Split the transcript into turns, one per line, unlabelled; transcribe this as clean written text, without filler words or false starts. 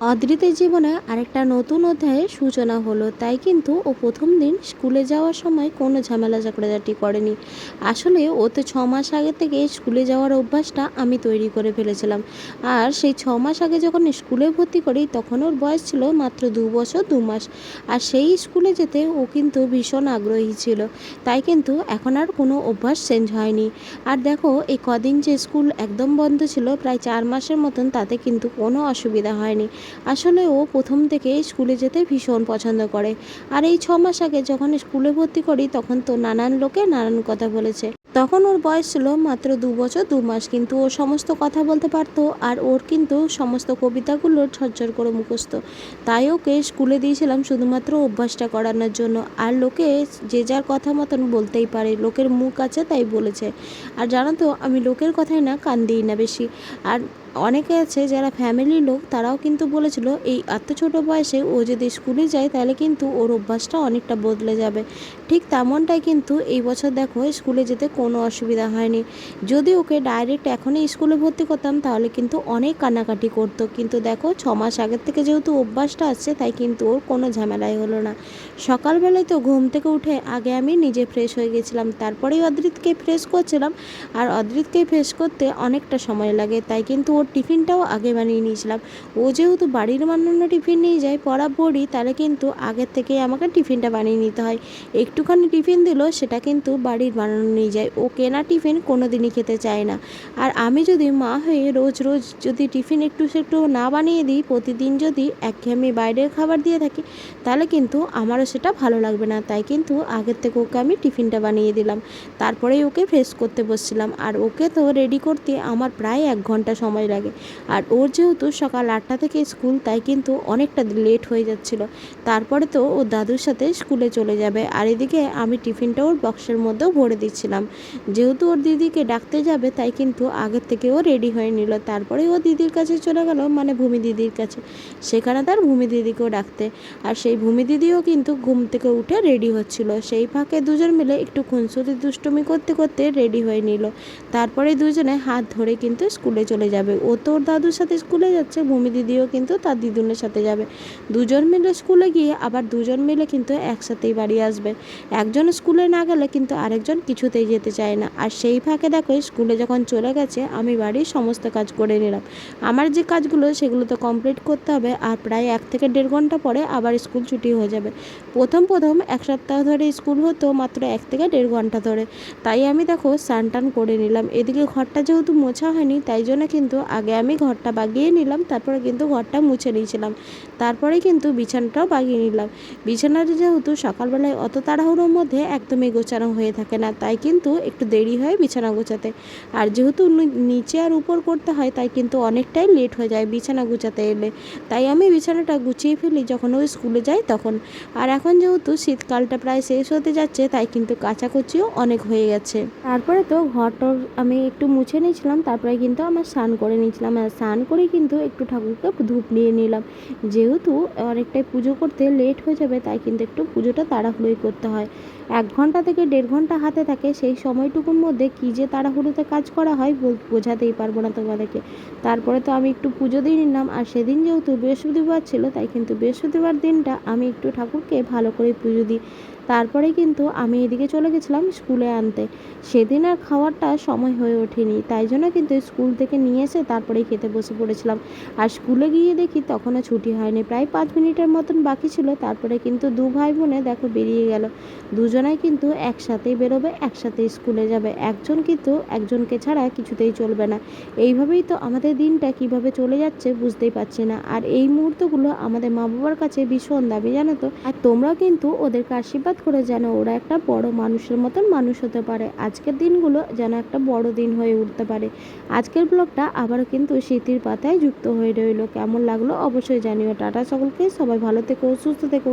অদ্রিতের জীবনে আরেকটা নতুন অধ্যায়ের সূচনা হলো। তাই কিন্তু ও প্রথম দিন স্কুলে যাওয়ার সময় কোনো ঝামেলা ঝগড়াঝাটি করেনি। আসলে ও তো 6 মাস আগে থেকে স্কুলে যাওয়ার অভ্যাসটা আমি তৈরি করে ফেলেছিলাম। আর সেই 6 মাস আগে যখন স্কুলে ভর্তি করি তখন ওর বয়স ছিল মাত্র 2 বছর 2 মাস। আর সেই স্কুলে যেতে ও কিন্তু ভীষণ আগ্রহী ছিল। তাই কিন্তু এখন আর কোনো অভ্যাস চেঞ্জ হয়নি। আর দেখো এই কদিন যে স্কুল একদম বন্ধ ছিল প্রায় 4 মাসের মতন, তাতে কিন্তু কোনো অসুবিধা হয়নি। আসলে ও প্রথম থেকে স্কুলে যেতে ভীষণ পছন্দ করে। আর এই 6 মাস আগে যখন স্কুলে ভর্তি করি তখন তো নানান লোকে নানান কথা বলেছে। তখন ওর বয়স ছিল মাত্র 2 বছর 2 মাস, কিন্তু ও সমস্ত কথা বলতে পারতো। আর ওর কিন্তু সমস্ত কবিতাগুলো ঝরঝর করে মুখস্থ। তাই ওকে স্কুলে দিয়েছিলাম শুধুমাত্র অভ্যাসটা করানোর জন্য। আর লোকে যে যার কথা মতন বলতেই পারে, লোকের মুখ আছে তাই বলেছে। আর জানো তো আমি লোকের কথায় না কান দিই না বেশি। আর অনেকে আছে যারা ফ্যামিলির লোক, তারাও কিন্তু বলেছিল এই এত ছোটো বয়সে ও যদি স্কুলে যায় তাহলে কিন্তু ওর অভ্যাসটা অনেকটা বদলে যাবে। ঠিক তেমনটাই কিন্তু এই বছর দেখো স্কুলে যেতে কোনো অসুবিধা হয়নি। যদি ওকে ডাইরেক্ট এখনই স্কুলে ভর্তি করতাম তাহলে কিন্তু অনেক কান্নাকাটি করতো, কিন্তু দেখো 6 মাস আগের থেকে যেহেতু অভ্যাসটা আসছে তাই কিন্তু ওর কোনো ঝামেলাই হলো না। সকালবেলায় তো ঘুম থেকে উঠে আগে আমি নিজে ফ্রেশ হয়ে গেছিলাম, তারপরেই অদ্রিতকে ফ্রেশ করছিলাম। আর অদ্রিতকে ফ্রেশ করতে অনেকটা সময় লাগে, তাই কিন্তু ওর টিফিনটাও আগে বানিয়ে নিয়েছিলাম। ও যেহেতু বাড়ির বানানো টিফিন নিয়ে যায় বরাবরই, তাহলে কিন্তু আগের থেকেই আমাকে টিফিনটা বানিয়ে নিতে হয়। একটুখানি টিফিন দিল সেটা কিন্তু বাড়ির বানানো নিয়ে যায়, ও কেনা টিফিন কোনো দিনই খেতে চায় না। আর আমি যদি মা হয়ে রোজ রোজ যদি টিফিন একটু একটু না বানিয়ে দিই, প্রতিদিন যদি একঘেয়েমি বাইরের খাবার দিয়ে থাকি, তাহলে কিন্তু আমারও সেটা ভালো লাগবে না। তাই কিন্তু আগের থেকে ওকে আমি টিফিনটা বানিয়ে দিলাম, তারপরেই ওকে ফ্রেশ করতে বসছিলাম। আর ওকে তো রেডি করতে আমার প্রায় 1 ঘন্টা সময় লাগে। আর ওর যেহেতু সকাল 8টা থেকে স্কুল, তাই কিন্তু অনেকটা লেট হয়ে যাচ্ছিল। তারপরে তো ও দাদুর সাথে স্কুলে চলে যাবে। আর এদিকে আমি টিফিনটা ওর বক্সের মধ্যেও ভরে দিচ্ছিলাম। যেহেতু ওর দিদিকে ডাকতে যাবে তাই কিন্তু আগের থেকে ও রেডি হয়ে নিল। তারপরে ও দিদির কাছে চলে গেল, মানে ভূমি দিদির কাছে, সেখানে তার ভূমি দিদিকেও ডাকতে। আর সেই ভূমি দিদিও কিন্তু ঘুম থেকে উঠে রেডি হচ্ছিল। সেই ফাঁকে দুজন মিলে একটু খুনসুটি দুষ্টুমি করতে করতে রেডি হয়ে নিল। তারপরে দুজনে হাত ধরে কিন্তু স্কুলে চলে যাবে। ও তো ওর দাদুর সাথে স্কুলে যাচ্ছে, ভূমি দিদিও কিন্তু তার দিদুনের সাথে যাবে। দুজন মিলে স্কুলে গিয়ে আবার দুজন মিলে কিন্তু একসাথেই বাড়ি আসবে। একজন স্কুলে না গেলে কিন্তু আরেকজন কিছুতেই যেতে চায় না। আর সেই ফাঁকে দেখো স্কুলে যখন চলে গেছে আমি বাড়ির সমস্ত কাজ করে নিলাম। আমার যে কাজগুলো সেগুলো তো কমপ্লিট করতে হবে। আর প্রায় 1 থেকে 1.5 ঘন্টা পরে আবার স্কুল ছুটি হয়ে যাবে। প্রথম 1 সপ্তাহ ধরে স্কুল হতো মাত্র 1 থেকে 1.5 ঘন্টা ধরে। তাই আমি দেখো স্নান টান করে নিলাম। এদিকে ঘরটা যেহেতু মোছা হয়নি তাই জন্য কিন্তু আগে আমি ঘরটা বাগিয়ে নিলাম, তারপরে কিন্তু ঘরটা মুছে নিয়েছিলাম। তারপরে কিন্তু বিছানাটাও বাগিয়ে নিলাম। বিছানাটা যেহেতু সকালবেলায় অত তাড়াহুড়োর মধ্যে একদমই গোছানো হয়ে থাকে না, তাই কিন্তু একটু দেরি হয় বিছানা গোছাতে। আর যেহেতু নিচে আর উপর করতে হয় তাই কিন্তু অনেকটাই লেট হয়ে যায় বিছানা গুছাতে এলে। তাই আমি বিছানাটা গুছিয়ে ফেলি যখন ওই স্কুলে যাই তখন। আর এখন যেহেতু শীতকালটা প্রায় শেষ হতে যাচ্ছে তাই কিন্তু কাচাকুচিও অনেক হয়ে গেছে। তারপরে তো ঘরটর আমি একটু মুছে নিয়েছিলাম, তারপরে কিন্তু আমার স্নান করে নিয়েছিলাম। আর স্নান করে কিন্তু একটু ঠাকুরকে ধূপ নিয়ে নিলাম। যেহেতু অনেকটাই পুজো করতে লেট হয়ে যাবে তাই কিন্তু একটু পুজোটা তাড়াহুড়োই করতে হয়। 1 ঘন্টা থেকে 1.5 ঘন্টা হাতে থাকে, সেই সময়টুকুর মধ্যে কী যে তাড়াহুড়োতে কাজ করা হয় বোঝাতেই পারবো না তোমাদেরকে। তারপরে তো আমি একটু পুজো দিয়ে নিলাম। আর সেদিন যেহেতু বৃহস্পতিবার ছিল তাই কিন্তু বৃহস্পতিবার দিনটা আমি একটু ঠাকুরকে ভালো করে পুজো দিই। তারপরে কিন্তু আমি এদিকে চলে গেছিলাম স্কুলে আনতে। সেদিন আর খাওয়ারটা সময় হয়ে ওঠেনি, তাই জন্য কিন্তু স্কুল থেকে নিয়ে এসে তারপরেই খেতে বসে পড়েছিলাম। আর স্কুলে গিয়ে দেখি তখনও ছুটি হয়নি, প্রায় 5 মিনিটের মতন বাকি ছিল। তারপরে কিন্তু দু ভাই বোনে দেখো বেরিয়ে গেল। দুজনাই কিন্তু একসাথেই বেরোবে, একসাথেই স্কুলে যাবে। একজন কিন্তু একজনকে ছাড়া কিছুতেই চলবে না। এইভাবেই তো আমাদের দিনটা কিভাবে চলে যাচ্ছে বুঝতেই পারছি না। আর এই মুহূর্তগুলো আমাদের মা বাবার কাছে ভীষণ দামি, জানো তো। আর তোমরা কিন্তু ওদেরকে আশীর্বাদ করে যেন ওরা একটা বড় মানুষের মতন মানুষ হতে পারে, আজকের দিনগুলো যেন একটা বড় দিন হয়ে উঠতে পারে। আজকের ব্লগটা আবারও কিন্তু স্মৃতির পাতায় যুক্ত হয়ে রইল। কেমন লাগলো অবশ্যই জানিও। টাটা সকলকে, সবাই ভালো থেকো, সুস্থ থেকো।